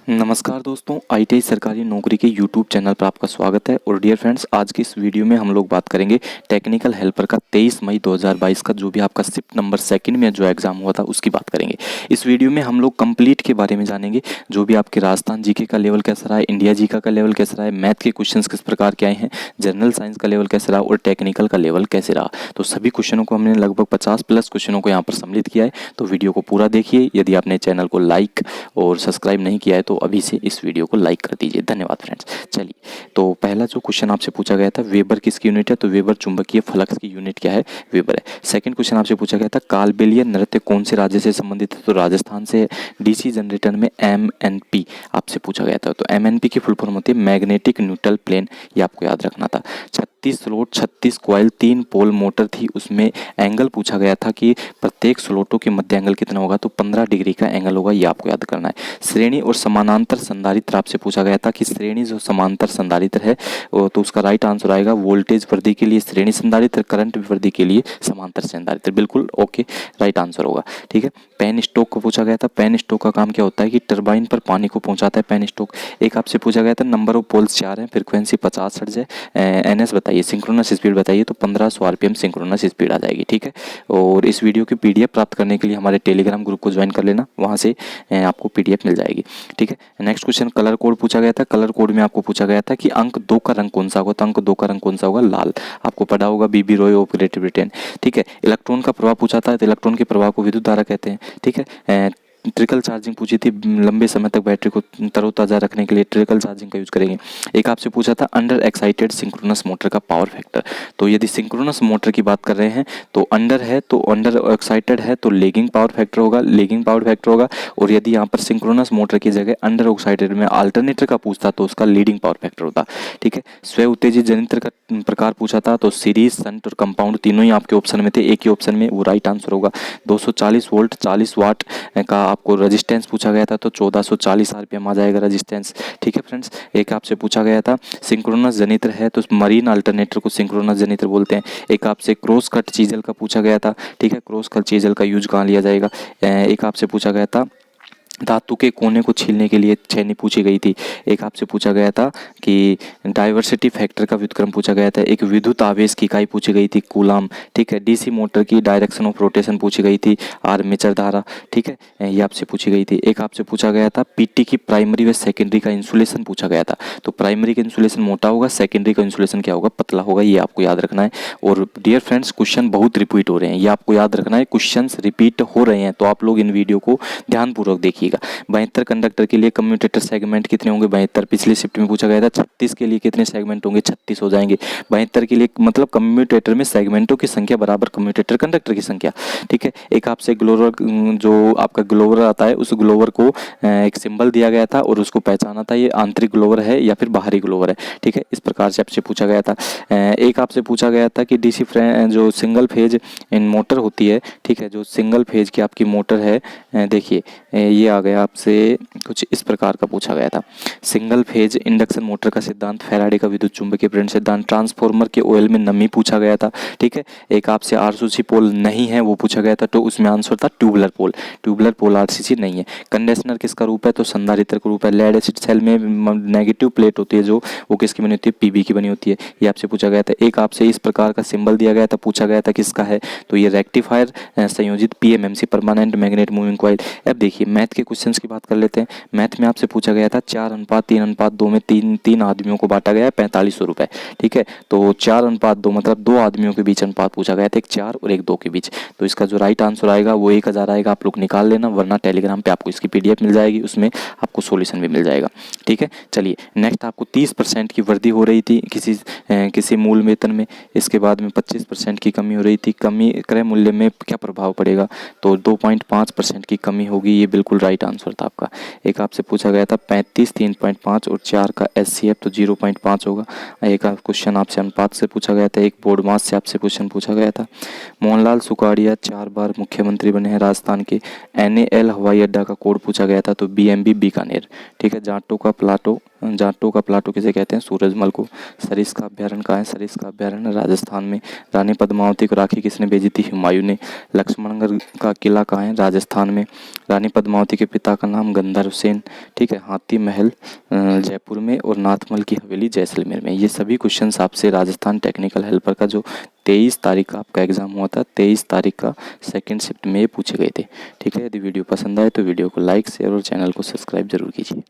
नमस्कार दोस्तों, आईटीआई सरकारी नौकरी के यूट्यूब चैनल पर आपका स्वागत है। और डियर फ्रेंड्स, आज की इस वीडियो में हम लोग बात करेंगे टेक्निकल हेल्पर का 23 मई 2022 का जो भी आपका शिफ्ट नंबर 2 में जो एग्जाम हुआ था उसकी बात करेंगे। इस वीडियो में हम लोग कंप्लीट के बारे में जानेंगे, जो भी आपके राजस्थान जीके का लेवल कैसा रहा है, इंडिया जीके का लेवल कैसा रहा है, मैथ के क्वेश्चन किस प्रकार के आए हैं, जनरल साइंस का लेवल कैसे रहा और टेक्निकल का लेवल कैसे रहा। तो सभी क्वेश्चनों को हमने लगभग 50+ क्वेश्चनों को यहाँ पर सम्मिलित किया है। तो वीडियो को पूरा देखिए। यदि आपने चैनल को लाइक और सब्सक्राइब नहीं किया है तो अभी से इस वीडियो को लाइक कर दीजिए। धन्यवाद फ्रेंड्स। चलिए, तो पहला जो क्वेश्चन आपसे पूछा गया था, वेबर किसकी यूनिट है, तो वेबर चुंबकीय फ्लक्स की यूनिट क्या है, वेबर है। सेकंड क्वेश्चन आपसे पूछा गया था, कालबेलिया नृत्य कौन से राज्य से संबंधित है, तो राजस्थान से है। डीसी जनरेटर में MNP आपसे पूछा गया था, तो MNP की फुल फॉर्म होती है मैग्नेटिक न्यूट्रल प्लेन, ये आपको याद रखना था। 36 स्लॉट, 36 कॉइल, 3 पोल मोटर थी, उसमें एंगल पूछा गया था कि प्रत्येक स्लॉटों के मध्य एंगल कितना होगा, तो 15 डिग्री का एंगल होगा, ये आपको याद करना है। श्रेणी और समानांतर संधारित्र आपसे पूछा गया था कि श्रेणी जो समांतर संधारित्र है तो उसका राइट आंसर आएगा वोल्टेज वृद्धि के लिए श्रेणी संधारित्र, करंट वृद्धि के लिए समांतर संधारित्र। बिल्कुल ओके, राइट आंसर होगा। ठीक है। पेन स्टोक को पूछा गया था, पेन स्टोक का काम क्या होता है कि टरबाइन पर पानी को पहुंचाता है पेन स्टोक। एक आपसे पूछा गया था, नंबर ऑफ पोल्स 4 है, फ्रीक्वेंसी 50 हर्ट्ज है, NS बताइए, सिंक्रोनस स्पीड बताइए, तो 1500 RPM सिंक्रोनस स्पीड आ जाएगी। ठीक है। और इस वीडियो की PDF प्राप्त करने के लिए हमारे टेलीग्राम ग्रुप को ज्वाइन कर लेना, वहाँ से आपको PDF मिल जाएगी। ठीक है। नेक्स्ट क्वेश्चन, कलर कोड पूछा गया था। कलर कोड में आपको पूछा गया था कि अंक 2 का रंग कौन सा होगा, तो अंक 2 का रंग कौन सा होगा, लाल। आपको पढ़ा होगा BB Roy of great Britain. ठीक है। इलेक्ट्रॉन का प्रभाव पूछा था, तो इलेक्ट्रॉन के प्रभाव को विद्युत धारा कहते हैं। ठीक है। ट्रिकल चार्जिंग पूछी थी, लंबे समय तक बैटरी को तरोताजा रखने के लिए ट्रिकल चार्जिंग का यूज करेंगे। एक आपसे पूछा था अंडर एक्साइटेड सिंक्रोनस मोटर का पावर फैक्टर, तो यदि सिंक्रोनस मोटर की बात कर रहे हैं तो अंडर है, तो अंडर एक्साइटेड है तो लेगिंग पावर फैक्टर होगा, लेगिंग पावर फैक्टर होगा। और यदि यहाँ पर सिंक्रोनस मोटर की जगह अंडर ऑक्साइडेड में अल्टरनेटर का पूछता तो उसका लीडिंग पावर फैक्टर होता। ठीक है। स्व उत्तेजित जनित्र का प्रकार पूछा था, तो सीरीज, शंट और कंपाउंड तीनों ही आपके ऑप्शन में थे, एक ही ऑप्शन में वो राइट आंसर होगा। 240 वोल्ट 40 वाट का आपको रेजिस्टेंस पूछा गया था, तो 1440 RPM आ जाएगा रेजिस्टेंस। ठीक है फ्रेंड्स। एक आपसे पूछा गया था, सिंक्रोनस जनित्र है तो मरीन अल्टरनेटर को सिंक्रोनस जनित्र बोलते हैं। एक आपसे क्रॉस कट चीजल का पूछा गया था। ठीक है। क्रॉस कट चीजल का यूज कहाँ लिया जाएगा। एक आपसे पूछा गया था, धातु के कोने को छीलने के लिए छेनी पूछी गई थी। एक आपसे पूछा गया था कि डाइवर्सिटी फैक्टर का व्युत्क्रम पूछा गया था। एक विद्युत आवेश की इकाई पूछी गई थी, कूलाम। ठीक है। डीसी मोटर की डायरेक्शन ऑफ रोटेशन पूछी गई थी, आर्मेचर धारा। ठीक है, ये आपसे पूछी गई थी। एक आपसे पूछा गया था पीटी की प्राइमरी व सेकेंडरी का इंसुलेशन पूछा गया था, तो प्राइमरी का इंसुलेशन मोटा होगा, सेकेंडरी का इंसुलेशन क्या होगा, पतला होगा, ये आपको याद रखना है। और डियर फ्रेंड्स, क्वेश्चन बहुत रिपीट हो रहे हैं, ये आपको याद रखना है, क्वेश्चन रिपीट हो रहे हैं, तो आप लोग इन वीडियो को ध्यानपूर्वक देखिएगा। 72 कंडक्टर के लिए कम्यूटेटर सेगमेंट कितने होंगे, 72। पिछले शिफ्ट में पूछा गया था 36 के लिए कितने सेगमेंट होंगे, 36 हो जाएंगे। 72 के लिए मतलब कम्यूटेटर में सेगमेंटों की संख्या बराबर कम्यूटेटर कंडक्टर की संख्या। ठीक है। एक आपसे ग्लोवर, जो आपका ग्लोवर आता है, उस ग्लोवर को एक सिंबल दिया गया था और उसको पहचाना था, ये आंतरिक ग्लोवर है या फिर बाहरी ग्लोवर है। ठीक है। इस प्रकार से आपसे पूछा गया था। एक आपसे पूछा गया था कि डीसी जो सिंगल फेज इन मोटर होती है, ठीक है, जो सिंगल फेज की आपकी मोटर है, देखिए ये आ गया आपसे कुछ इस प्रकार का पूछा गया था। सिंगल फेज इंडक्शन मोटर का सिद्धांत, फैराडे का विद्युत चुंबकीय प्रेरण सिद्धांत, ट्रांसफार्मर के ऑयल में नमी पूछा गया था। ठीक है। एक आपसे आरसीसी पोल नहीं है वो पूछा गया था, तो उसमें आंसर था ट्यूबुलर पोल। ट्यूबुलर पोल आरसीसी नहीं है। कंडेंसर किसका रूप है, तो संधारित्र का रूप है। लेड एसिड सेल में नेगेटिव प्लेट होती है जो, वो किसकी बनी होती है, पीबी की बनी होती है, ये आपसे पूछा गया था। एक आपसे इस प्रकार का सिंबल दिया गया था, पूछा गया था किसका है, तो ये रेक्टिफायर संयोजित PMMC permanent magnet moving coil. अब देखिए मैथ के क्वेश्चंस की बात कर लेते हैं। मैथ में आपसे पूछा गया था 4:3:2 में तीन आदमियों को बांटा गया है 4500 रुपए। ठीक है। तो 4:2 मतलब 2 आदमियों के बीच अनुपात पूछा गया था, एक 4 और एक 2 के बीच। तो इसका जो राइट आंसर आएगा वो 1000 आएगा। आप लोग निकाल लेना, वरना टेलीग्राम पे आपको इसकी PDF मिल जाएगी, उसमें आपको सोल्यूशन भी मिल जाएगा। ठीक है। चलिए नेक्स्ट, आपको 30% की वृद्धि हो रही थी किसी मूल वेतन में, इसके बाद में 25% की कमी हो रही थी। कमी क्रय मूल्य में क्या प्रभाव पड़ेगा, तो 2.5% की कमी होगी, ये बिल्कुल राइट आंसर था आपका। एक आपसे पूछा गया था 35, 3.5 और 4 का SCF, तो 0.5 होगा। एक क्वेश्चन आपसे अनुपात से पूछा गया था। एक बोर्ड मास से आपसे क्वेश्चन पूछा गया था। मोहनलाल सुखाड़िया 4 बार मुख्यमंत्री बने हैं राजस्थान के। NAL हवाई अड्डा का कोड पूछा गया था, तो BMB बीकानेर। ठीक है। जाटों का प्लाटो जाटो का प्लाटो किसे कहते हैं? सूरजमल को। सरिस का अभ्यारण्य कहाँ है? सरिस का अभ्यारण्य राजस्थान में। रानी पद्मावती को राखी किसने भेजी थी? हुमायूं ने। लक्ष्मणगढ़ का किला कहाँ है? राजस्थान में। रानी पद्मावती के पिता का नाम गंधर्व सेन। ठीक है। हाथी महल जयपुर में और नाथमल की हवेली जैसलमेर में। ये सभी क्वेश्चंस आपसे राजस्थान टेक्निकल हेल्पर का जो 23 तारीख का आपका एग्जाम हुआ था, 23 तारीख का सेकंड शिफ्ट में पूछे गए थे। ठीक है। यदि वीडियो पसंद आए तो वीडियो को लाइक शेयर और चैनल को सब्सक्राइब जरूर कीजिए।